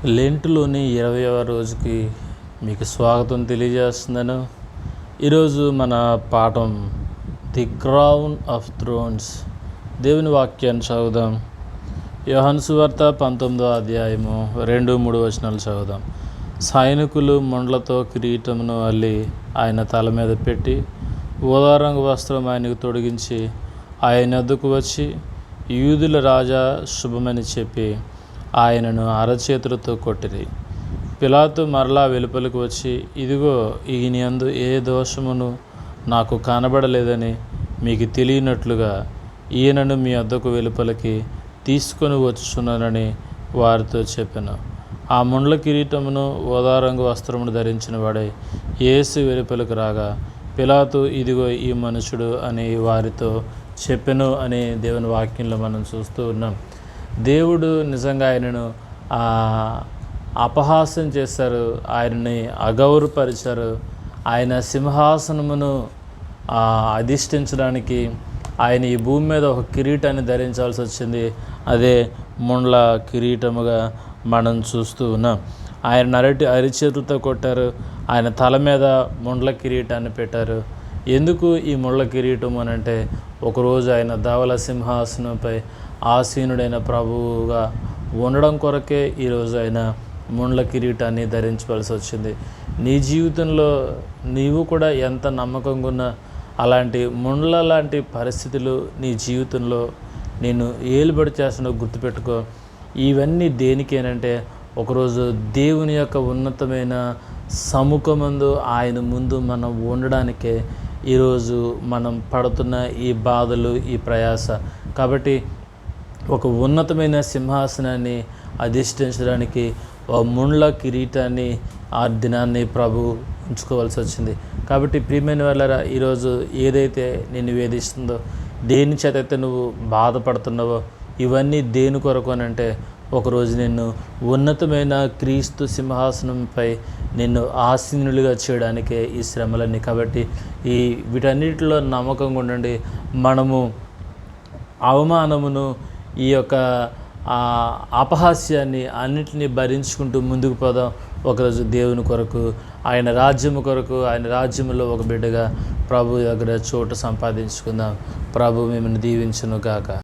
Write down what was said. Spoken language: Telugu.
లెంట్లోని 20వ రోజుకి మీకు స్వాగతం తెలియజేస్తున్నాను. ఈరోజు మన పాఠం ది క్రౌన్ ఆఫ్ థ్రోన్స్. దేవుని వాక్యాన్ని చదువుదాం. యోహాను సువార్త 19వ అధ్యాయము 2-3 వచనాలు చదువుదాం. సైనికులు ముండ్లతో కిరీటమును అల్లి ఆయన తల మీద పెట్టి ఊదా రంగు వస్త్రం ఆయనకు తొడిగించి ఆయన వద్దకు వచ్చి, యూదుల రాజా శుభమని చెప్పి ఆయనను అరచేతులతో కొట్టిరి. పిలాతు మరలా వెలుపలికి వచ్చి, ఇదిగో ఈయన యందు ఏ దోషమును నాకు కనబడలేదని మీకు తెలియనట్లుగా ఈయనను మీ వద్దకు వెలుపలికి తీసుకొని వచ్చుచున్నానని వారితో చెప్పాను. ఆ ముండ్ల కిరీటమును ఊదా రంగు వస్త్రమును ధరించిన వాడే యేసు వెలుపలికి రాగా, పిలాతు ఇదిగో ఈ మనుషుడు అని వారితో చెప్పెను అని దేవుని వాక్యంలో మనం చూస్తూ ఉన్నాం. దేవుడు నిజంగా ఆయనను అపహాస్యం చేశారు, ఆయనని అగౌరవపరిచారు. ఆయన సింహాసనమును అధిష్ఠించడానికి ఆయన ఈ భూమి మీద ఒక కిరీటాన్ని ధరించాల్సి వచ్చింది. అదే ముండ్ల కిరీటముగా మనం చూస్తూ ఉన్నాం. ఆయన అరిచేతులతో కొట్టారు. ఆయన తల మీద ముండ్ల కిరీటాన్ని పెట్టారు. ఎందుకు ఈ ముళ్ళ కిరీటం అని అంటే, ఒకరోజు ఆయన ధవల సింహాసనంపై ఆసీనుడైన ప్రభువుగా ఉండడం కొరకే ఈరోజు ఆయన ముండ్ల కిరీటాన్ని ధరించవలసి వచ్చింది. నీ జీవితంలో నీవు కూడా ఎంత నమ్మకంగా ఉన్నా అలాంటి ముండ్ల లాంటి పరిస్థితులు నీ జీవితంలో నేను ఏలుబడి చేస్తున్నావు గుర్తుపెట్టుకో. ఇవన్నీ దేనికేనంటే, ఒకరోజు దేవుని యొక్క ఉన్నతమైన సముఖమందు ఆయన ముందు మనం ఉండడానికే ఈరోజు మనం పడుతున్న ఈ బాధలు, ఈ ప్రయాస. కాబట్టి ఒక ఉన్నతమైన సింహాసనాన్ని అధిష్ఠించడానికి ముండ్ల కిరీటాన్ని ఆ దినాన్ని ప్రభు ఉంచుకోవాల్సి వచ్చింది. కాబట్టి ప్రియమైన వాళ్ళారా, ఈరోజు ఏదైతే నిన్ను వేధిస్తుందో, దేని చేతైతే నువ్వు బాధపడుతున్నావో, ఇవన్నీ దేని కొరకు అని అంటే, ఒకరోజు నిన్ను ఉన్నతమైన క్రీస్తు సింహాసనంపై నిన్ను ఆసీనులుగా చేయడానికే ఈ శ్రమలన్నీ. కాబట్టి వీటన్నిటిలో నమ్మకంగా ఉండండి. మనము అవమానమును, ఈ యొక్క అపహాస్యాన్ని అన్నిటినీ భరించుకుంటూ ముందుకు పోదాం. ఒకరోజు దేవుని కొరకు, ఆయన రాజ్యము కొరకు, ఆయన రాజ్యంలో ఒక బిడ్డగా ప్రభు దగ్గర చోటు సంపాదించుకుందాం. ప్రభు మిమ్మల్ని దీవించును గాక.